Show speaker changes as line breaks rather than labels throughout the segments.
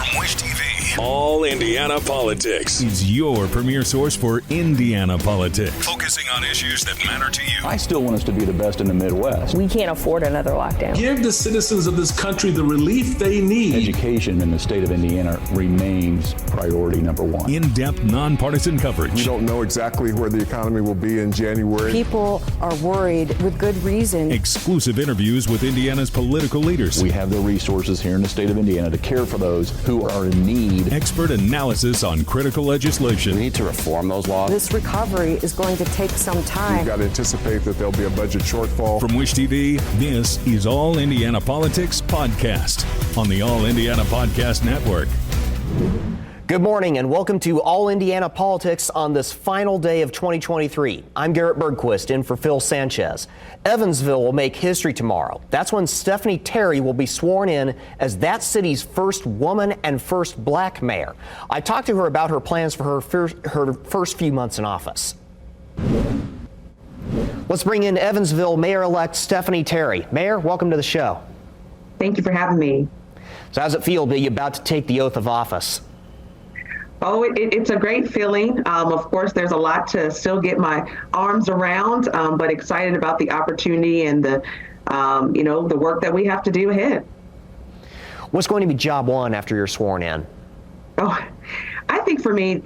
From Wish TV, All Indiana Politics is your premier source for Indiana politics. Focusing on issues that matter to you.
I still want us to be the best in the Midwest.
We can't afford another lockdown.
Give the citizens of this country the relief they need.
Education in the state of Indiana remains priority number one.
In-depth, nonpartisan coverage.
We don't know exactly where the economy will be in January.
People are worried with good reason.
Exclusive interviews with Indiana's political leaders.
We have the resources here in the state of Indiana to care for those who are in need.
Expert analysis on critical legislation.
We need to reform those laws.
This recovery is going to take some time.
We've got to anticipate that there'll be a budget shortfall.
From Wish TV, this is All Indiana Politics Podcast on the All Indiana Podcast Network.
Good morning and welcome to All Indiana Politics on this final day of 2023. I'm Garrett Bergquist in for Phil Sanchez. Evansville will make history tomorrow. That's when Stephanie Terry will be sworn in as that city's first woman and first black mayor. I talked to her about her plans for her first few months in office. Let's bring in Evansville Mayor-elect Stephanie Terry. Mayor, welcome to the show.
Thank you for having me.
So how's it feel to be about to take the oath of office?
Oh, it's a great feeling. Of course, there's a lot to still get my arms around, but excited about the opportunity and the work that we have to do ahead.
What's going to be job one after you're sworn in?
Oh, I think for me,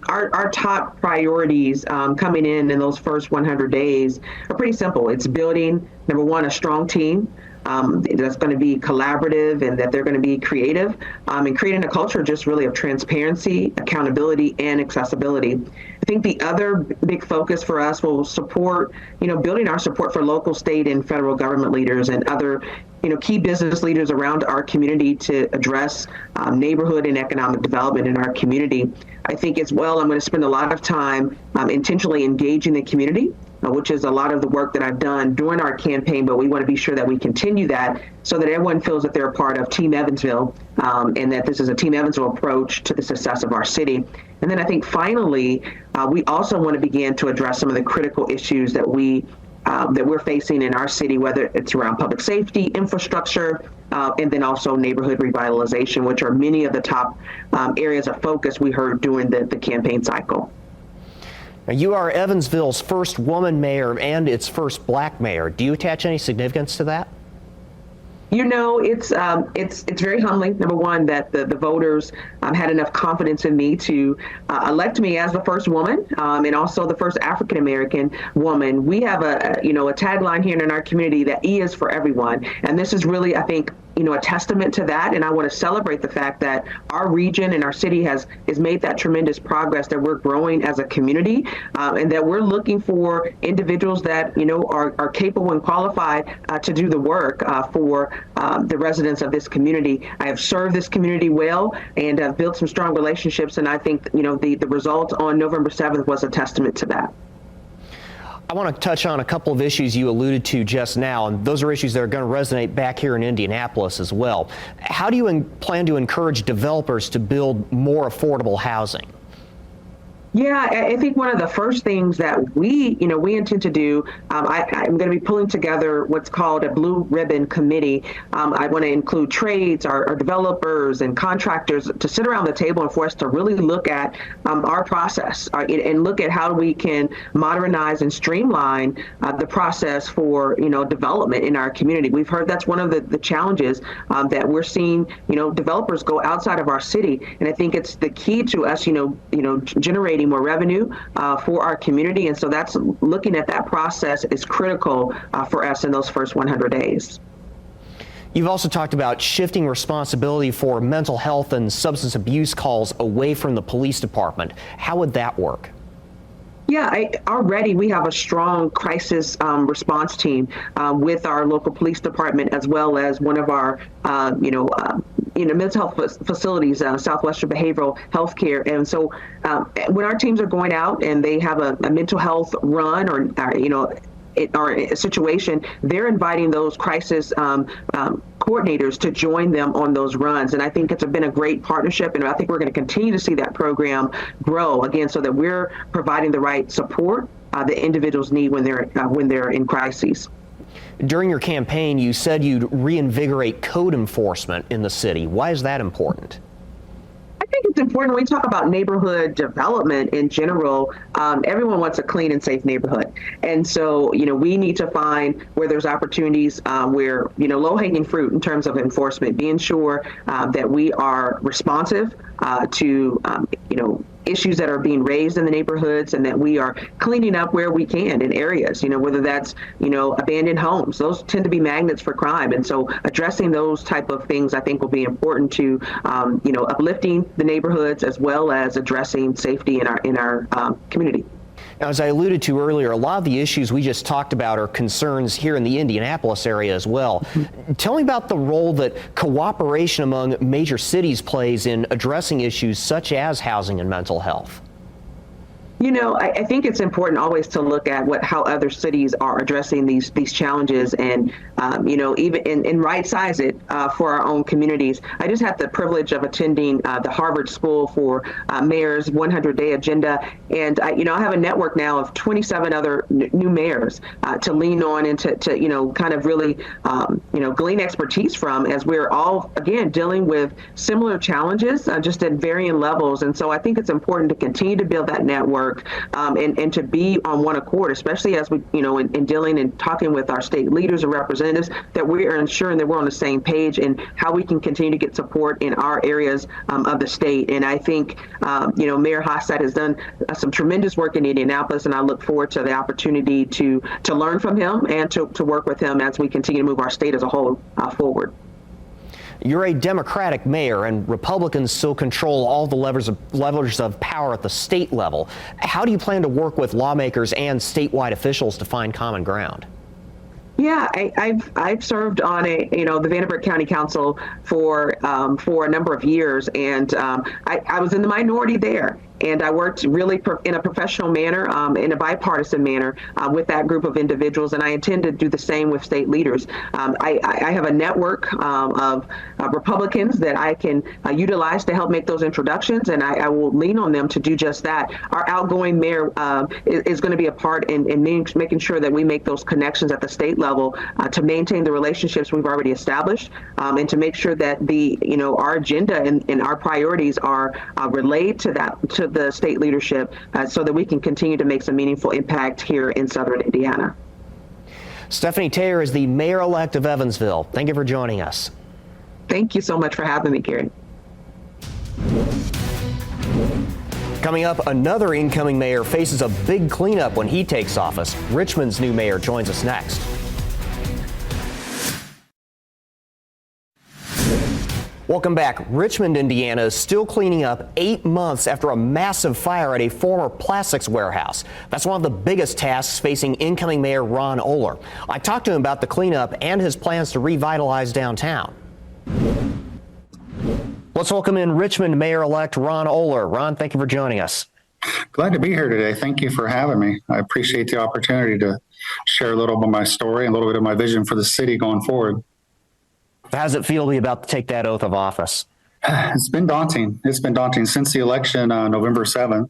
our top priorities coming in those first 100 days are pretty simple. It's building, number one, a strong team. That's going to be collaborative and that they're going to be creative and creating a culture just really of transparency, accountability, and accessibility. I think the other big focus for us will support, building our support for local, state, and federal government leaders and other, key business leaders around our community to address neighborhood and economic development in our community. I think as well, I'm going to spend a lot of time intentionally engaging the community, which is a lot of the work that I've done during our campaign, but we want to be sure that we continue that so that everyone feels that they're a part of Team Evansville and that this is a Team Evansville approach to the success of our city. And then I think finally, we also want to begin to address some of the critical issues that we're facing in our city, whether it's around public safety, infrastructure, and then also neighborhood revitalization, which are many of the top areas of focus we heard during the campaign cycle.
Now, you are Evansville's first woman mayor and its first black mayor. Do you attach any significance to that?
It's very humbling, number one, that the voters had enough confidence in me to elect me as the first woman and also the first African-American woman. We have a tagline here in our community that E is for everyone. And this is really, I think, a testament to that. And I want to celebrate the fact that our region and our city has made that tremendous progress, that we're growing as a community and that we're looking for individuals that, are capable and qualified to do the work for the residents of this community. I have served this community well and have built some strong relationships. And I think, the result on November 7th was a testament to that.
I want to touch on a couple of issues you alluded to just now, and those are issues that are going to resonate back here in Indianapolis as well. How do you plan to encourage developers to build more affordable housing?
Yeah, I think one of the first things that we intend to do, I'm going to be pulling together what's called a blue ribbon committee. I want to include trades, our developers and contractors to sit around the table and for us to really look at our process and look at how we can modernize and streamline the process for, development in our community. We've heard that's one of the challenges that we're seeing, developers go outside of our city. And I think it's the key to us, generating more revenue for our community. And so that's looking at that process is critical for us in those first 100 days.
You've also talked about shifting responsibility for mental health and substance abuse calls away from the police department. How would that work?
Yeah, already we have a strong crisis response team with our local police department, as well as one of our, mental health facilities, Southwestern Behavioral Health Care. And so when our teams are going out and they have a mental health run or a situation, they're inviting those crisis coordinators to join them on those runs. And I think it's been a great partnership, and I think we're going to continue to see that program grow again so that we're providing the right support that individuals need when they're in crises.
During your campaign, you said you'd reinvigorate code enforcement in the city. Why is that important?
think it's important when we talk about neighborhood development in general. Everyone wants a clean and safe neighborhood. And so, we need to find where there's opportunities where, low-hanging fruit in terms of enforcement, being sure that we are responsive to, issues that are being raised in the neighborhoods, and that we are cleaning up where we can in areas, whether that's, abandoned homes. Those tend to be magnets for crime. And so addressing those type of things, I think, will be important to, uplifting the neighborhoods as well as addressing safety in our community.
Now, as I alluded to earlier, a lot of the issues we just talked about are concerns here in the Indianapolis area as well. Tell me about the role that cooperation among major cities plays in addressing issues such as housing and mental health.
I think it's important always to look at how other cities are addressing these challenges, and even right size it for our own communities. I just had the privilege of attending the Harvard School for Mayors 100-day agenda, and I have a network now of 27 other new mayors to lean on and to kind of really glean expertise from, as we're all again dealing with similar challenges just at varying levels. And so I think it's important to continue to build that network. And to be on one accord, especially as we, in dealing and talking with our state leaders and representatives, that we are ensuring that we're on the same page and how we can continue to get support in our areas of the state. And I think, Mayor Hofstadt has done some tremendous work in Indianapolis, and I look forward to the opportunity to learn from him and to work with him as we continue to move our state as a whole forward.
You're a Democratic mayor, and Republicans still control all the levers of power at the state level. How do you plan to work with lawmakers and statewide officials to find common ground?
Yeah, I've served on the Vanderbilt County Council for a number of years, and I was in the minority there. And I worked really in a professional manner, in a bipartisan manner with that group of individuals. And I intend to do the same with state leaders. I have a network of Republicans that I can utilize to help make those introductions. And I will lean on them to do just that. Our outgoing mayor is going to be a part in making sure that we make those connections at the state level to maintain the relationships we've already established, and to make sure that our agenda and our priorities are relayed to the state leadership, so that we can continue to make some meaningful impact here in Southern Indiana.
Stephanie Taylor is the mayor-elect of Evansville. Thank you for joining us.
Thank you so much for having me, Garrett.
Coming up, another incoming mayor faces a big cleanup when he takes office. Richmond's new mayor joins us next. Welcome back. Richmond, Indiana is still cleaning up 8 months after a massive fire at a former plastics warehouse. That's one of the biggest tasks facing incoming Mayor Ron Oler. I talked to him about the cleanup and his plans to revitalize downtown. Let's welcome in Richmond Mayor-elect Ron Oler. Ron, thank you for joining us.
Glad to be here today. Thank you for having me. I appreciate the opportunity to share a little bit of my story and a little bit of my vision for the city going forward.
How does it feel to be about to take that oath of office?
It's been daunting. It's been daunting since the election on November 7th.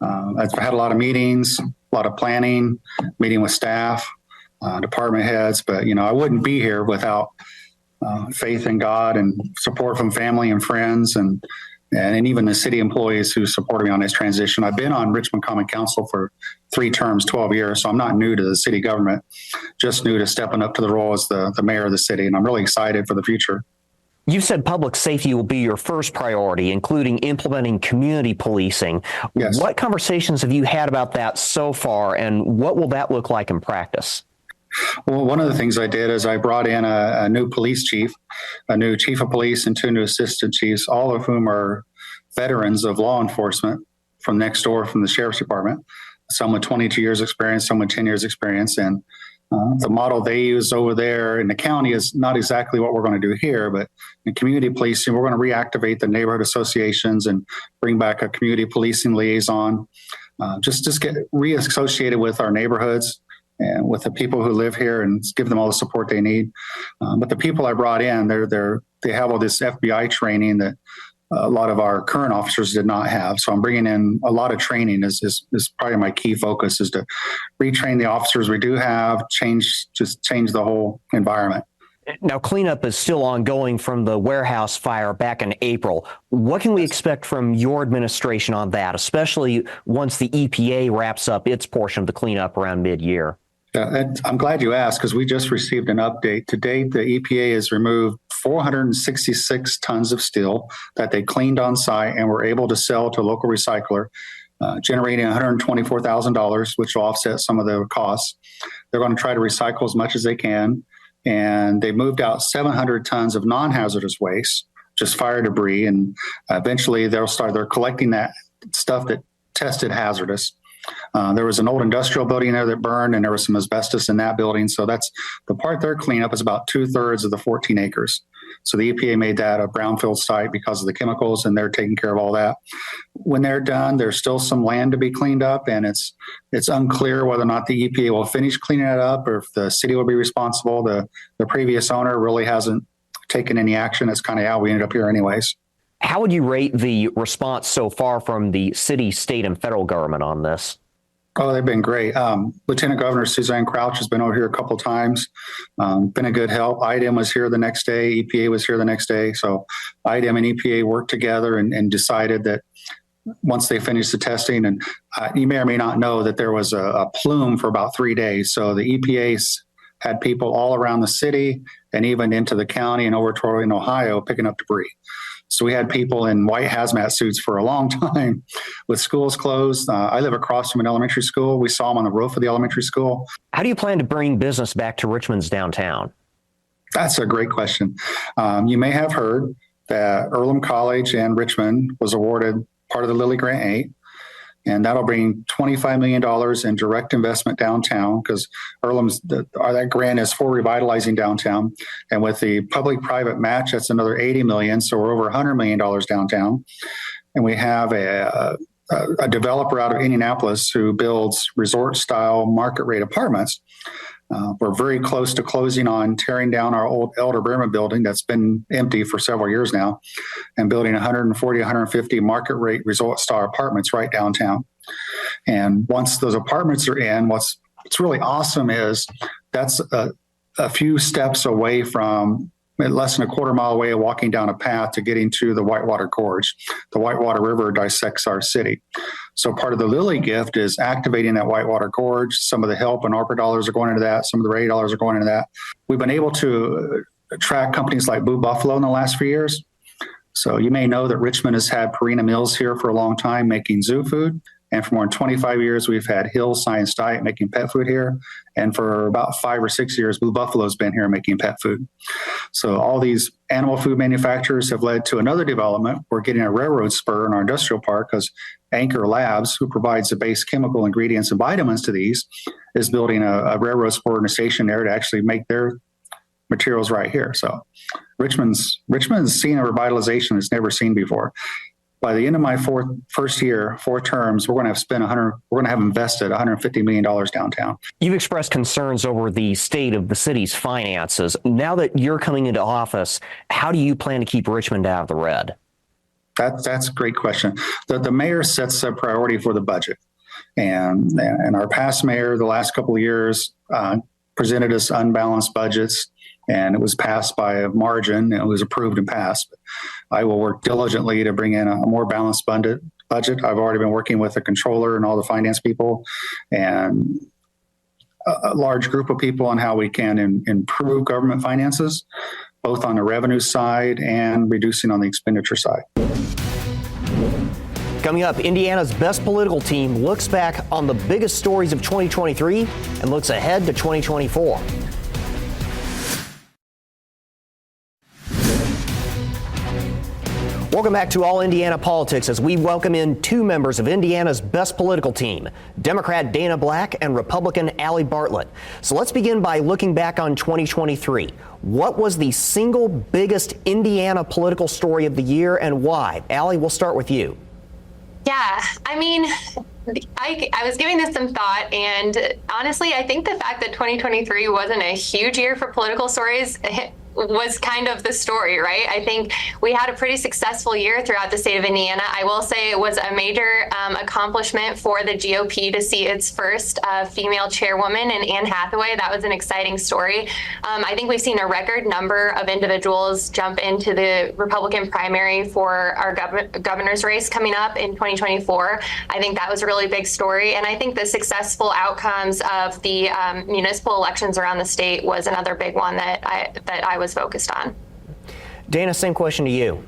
I've had a lot of meetings, a lot of planning, meeting with staff, department heads, but I wouldn't be here without faith in God and support from family and friends and even the city employees who supported me on this transition. I've been on Richmond Common Council for 3 terms, 12 years, so I'm not new to the city government, just new to stepping up to the role as the mayor of the city, and I'm really excited for the future.
You've said public safety will be your first priority, including implementing community policing.
Yes.
What conversations have you had about that so far, and what will that look like in practice?
Well, one of the things I did is I brought in a new police chief, a new chief of police, and 2 new assistant chiefs, all of whom are veterans of law enforcement from next door from the sheriff's department, some with 22 years experience, some with 10 years experience. And the model they use over there in the county is not exactly what we're going to do here, but in community policing, we're going to reactivate the neighborhood associations and bring back a community policing liaison, just get reassociated with our neighborhoods and with the people who live here and give them all the support they need. But the people I brought in, they have all this FBI training that a lot of our current officers did not have. So I'm bringing in a lot of training is probably my key focus, is to retrain the officers we do have, change the whole environment.
Now, cleanup is still ongoing from the warehouse fire back in April. What can we expect from your administration on that, especially once the EPA wraps up its portion of the cleanup around mid-year?
And I'm glad you asked, because we just received an update. To date, the EPA has removed 466 tons of steel that they cleaned on site and were able to sell to a local recycler, generating $124,000, which will offset some of the costs. They're going to try to recycle as much as they can. And they moved out 700 tons of non-hazardous waste, just fire debris. And eventually they're collecting that stuff that tested hazardous. There was an old industrial building there that burned, and there was some asbestos in that building. So that's the part they're cleaning up is about 2/3 of the 14 acres. So the EPA made that a brownfield site because of the chemicals, and they're taking care of all that. When they're done, there's still some land to be cleaned up, and it's unclear whether or not the EPA will finish cleaning it up or if the city will be responsible. The previous owner really hasn't taken any action. That's kind of how we ended up here anyways.
How would you rate the response so far from the city, state, and federal government on this?
Oh, they've been great. Lieutenant Governor Suzanne Crouch has been over here a couple of times, been a good help. IDEM was here the next day. EPA was here the next day. So IDEM and EPA worked together and decided that once they finished the testing, and you may or may not know that there was a plume for about 3 days. So the EPA's had people all around the city and even into the county and over to in Ohio picking up debris. So we had people in white hazmat suits for a long time with schools closed. I live across from an elementary school. We saw them on the roof of the elementary school.
How do you plan to bring business back to Richmond's downtown?
That's a great question. You may have heard that Earlham College and Richmond was awarded part of the Lilly Grant 8. And that'll bring $25 million in direct investment downtown, because that grant is for revitalizing downtown. And with the public-private match, that's another $80 million. So we're over $100 million downtown. And we have a developer out of Indianapolis who builds resort-style market-rate apartments. We're very close to closing on tearing down our old Elder Behrman building that's been empty for several years now and building 140, 150 market rate resort-style apartments right downtown. And once those apartments are in, what's really awesome is that's a few steps away from, less than a quarter mile away, walking down a path to getting to the Whitewater Gorge. The Whitewater River dissects our city. So part of the Lilly gift is activating that Whitewater Gorge. Some of the help and ARPA dollars are going into that. Some of the RAID dollars are going into that. We've been able to attract companies like Blue Buffalo in the last few years. So you may know that Richmond has had Purina Mills here for a long time making zoo food. And for more than 25 years, we've had Hill Science Diet making pet food here. And for about 5 or 6 years, Blue Buffalo's been here making pet food. So all these animal food manufacturers have led to another development. We're getting a railroad spur in our industrial park because Anchor Labs, who provides the base chemical ingredients and vitamins to these, is building a railroad spur in a station there to actually make their materials right here. So Richmond's seen a revitalization it's never seen before. By the end of my first year, 4 terms, we're going to have invested $150 million downtown.
You've expressed concerns over the state of the city's finances. Now that you're coming into office, how do you plan to keep Richmond out of the red?
That's a great question. The mayor sets a priority for the budget. And our past mayor, the last couple of years, presented us unbalanced budgets, and it was passed by a margin. It was approved and passed. I will work diligently to bring in a more balanced budget. I've already been working with the controller and all the finance people and a large group of people on how we can improve government finances, both on the revenue side and reducing on the expenditure side.
Coming up, Indiana's best political team looks back on the biggest stories of 2023 and looks ahead to 2024. Welcome back to All Indiana Politics as we welcome in 2 members of Indiana's best political team, Democrat Dana Black and Republican Allie Bartlett. So let's begin by looking back on 2023. What was the single biggest Indiana political story of the year and why? Allie, we'll start with you.
Yeah, I mean, I was giving this some thought, and honestly, I think the fact that 2023 wasn't a huge year for political stories was kind of the story, right? I think we had a pretty successful year throughout the state of Indiana. I will say it was a major accomplishment for the GOP to see its first female chairwoman in Anne Hathaway. That was an exciting story. I think we've seen a record number of individuals jump into the Republican primary for our governor's race coming up in 2024. I think that was a really big story. And I think the successful outcomes of the municipal elections around the state was another big one that I was focused on.
Dana, same question to you.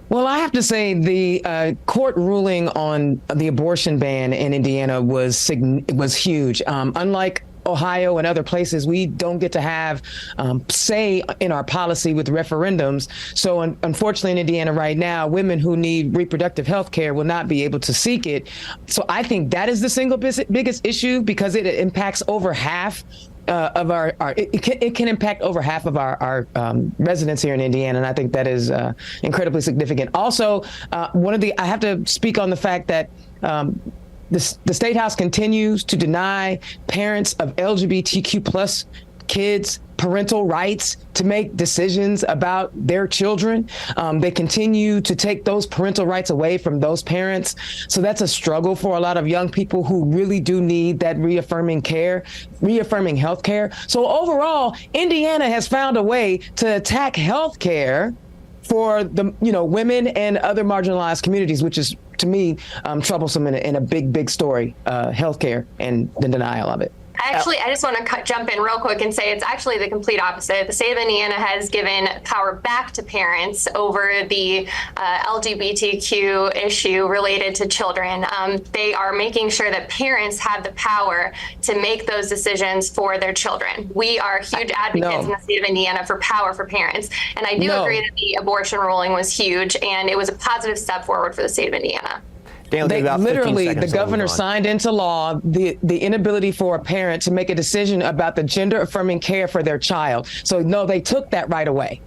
Well, I have to say the court ruling on the abortion ban in Indiana was huge. Unlike Ohio and other places, we don't get to have say in our policy with referendums. So unfortunately in Indiana right now, women who need reproductive health care will not be able to seek it. So I think that is the single biggest issue, because it impacts over half of it can impact over half of our residents here in Indiana, and I think that is incredibly significant. Also, I have to speak on the fact that the State House continues to deny parents of LGBTQ plus kids parental rights to make decisions about their children. They continue to take those parental rights away from those parents. So that's a struggle for a lot of young people who really do need that reaffirming health care. So overall, Indiana has found a way to attack health care for the women and other marginalized communities, which is, to me, troublesome in a big story, healthcare and the denial of it.
Actually, I just want to jump in real quick and say it's actually the complete opposite. The state of Indiana has given power back to parents over the LGBTQ issue related to children. They are making sure that parents have the power to make those decisions for their children. We are huge advocates in the state of Indiana for power for parents. And I do agree that the abortion ruling was huge, and it was a positive step forward for the state of Indiana.
The governor signed into law the inability for a parent to make a decision about the gender affirming care for their child. So no, they took that right away.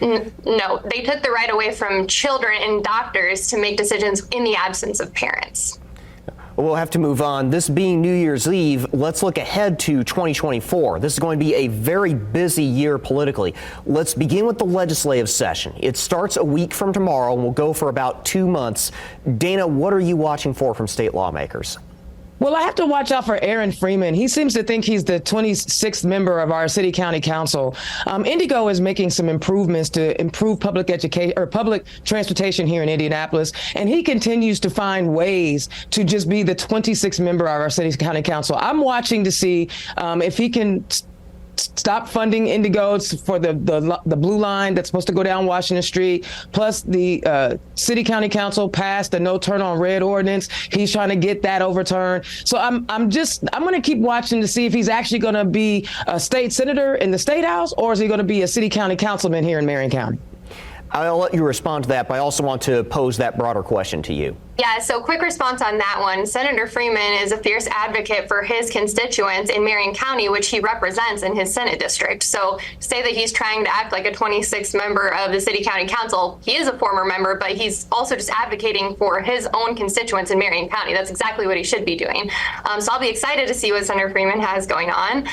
No, they took the right away from children and doctors to make decisions in the absence of parents.
We'll have to move on. This being New Year's Eve, let's look ahead to 2024. This is going to be a very busy year politically. Let's begin with the legislative session. It starts a week from tomorrow and will go for about 2 months. Dana, what are you watching for from state lawmakers?
Well, I have to watch out for Aaron Freeman. He seems to think he's the 26th member of our city county council. Indigo is making some improvements to improve public education or public transportation here in Indianapolis, and he continues to find ways to just be the 26th member of our city county council. I'm watching to see if he can stop funding Indigos for the blue line that's supposed to go down Washington Street. Plus, the city county council passed the no turn on red ordinance. He's trying to get that overturned. So I'm going to keep watching to see if he's actually going to be a state senator in the state house, or is he going to be a city county councilman here in Marion County?
I'll let you respond to that, but I also want to pose that broader question to you.
Yeah, so quick response on that one. Senator Freeman is a fierce advocate for his constituents in Marion County, which he represents in his Senate district. So to say that he's trying to act like a 26th member of the City County Council, he is a former member, but he's also just advocating for his own constituents in Marion County. That's exactly what he should be doing. So I'll be excited to see what Senator Freeman has going on.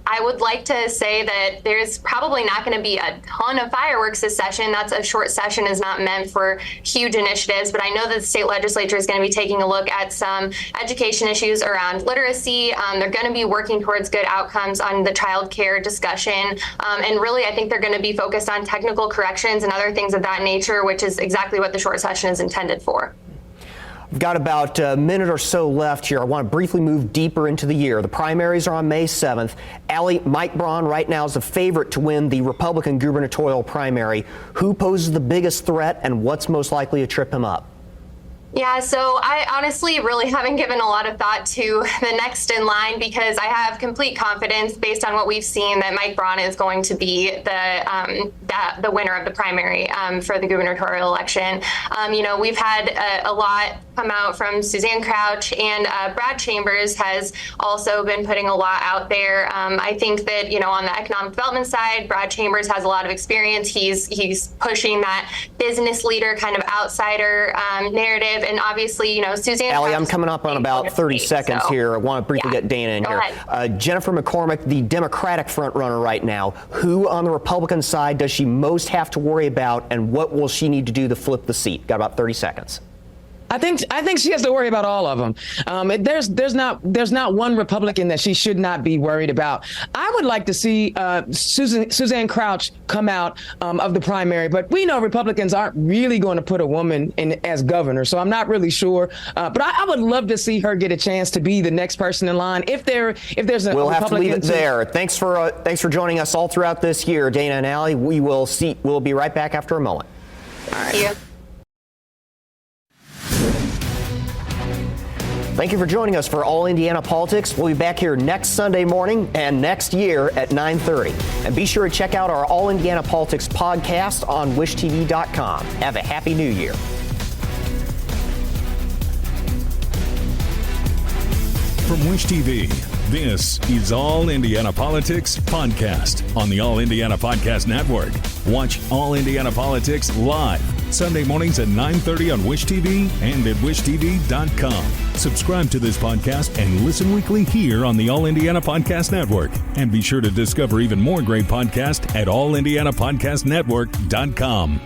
I would like to say that there's probably not going to be a ton of fireworks this session. That's a short session, is not meant for huge initiatives, but I know that the state legislature is going to be taking a look at some education issues around literacy. They're going to be working towards good outcomes on the child care discussion. And really, I think they're going to be focused on technical corrections and other things of that nature, which is exactly what the short session is intended for.
We've got about a minute or so left here. I want to briefly move deeper into the year. The primaries are on May 7th. Allie, Mike Braun right now is a favorite to win the Republican gubernatorial primary. Who poses the biggest threat, and what's most likely to trip him up?
Yeah, so I honestly really haven't given a lot of thought to the next in line, because I have complete confidence based on what we've seen that Mike Braun is going to be the winner of the primary for the gubernatorial election. We've had a lot come out from Suzanne Crouch, and Brad Chambers has also been putting a lot out there. I think that, on the economic development side, Brad Chambers has a lot of experience. He's pushing that business leader kind of outsider narrative. perspective. And obviously, Suzanne.
Allie, I'm coming up on about 30 seconds here. I want to briefly get Dana in here. Jennifer McCormick, the Democratic frontrunner right now. Who on the Republican side does she most have to worry about, and what will she need to do to flip the seat? Got about 30 seconds.
I think she has to worry about all of them. There's not one Republican that she should not be worried about. I would like to see Suzanne Crouch come out of the primary, but we know Republicans aren't really going to put a woman in as governor, so I'm not really sure. But I would love to see her get a chance to be the next person in line. If there's a
we'll
Republican
have to leave it there. Thanks for joining us all throughout this year, Dana and Allie. We'll be right back after a moment.
All right. Thank you.
Thank you for joining us for All Indiana Politics. We'll be back here next Sunday morning and next year at 9:30. And be sure to check out our All Indiana Politics podcast on wishtv.com. Have a happy new year.
From Wish TV, this is All Indiana Politics Podcast on the All Indiana Podcast Network. Watch All Indiana Politics live Sunday mornings at 9:30 on Wish TV and at wishtv.com. Subscribe to this podcast and listen weekly here on the All Indiana Podcast Network. And be sure to discover even more great podcasts at allindianapodcastnetwork.com.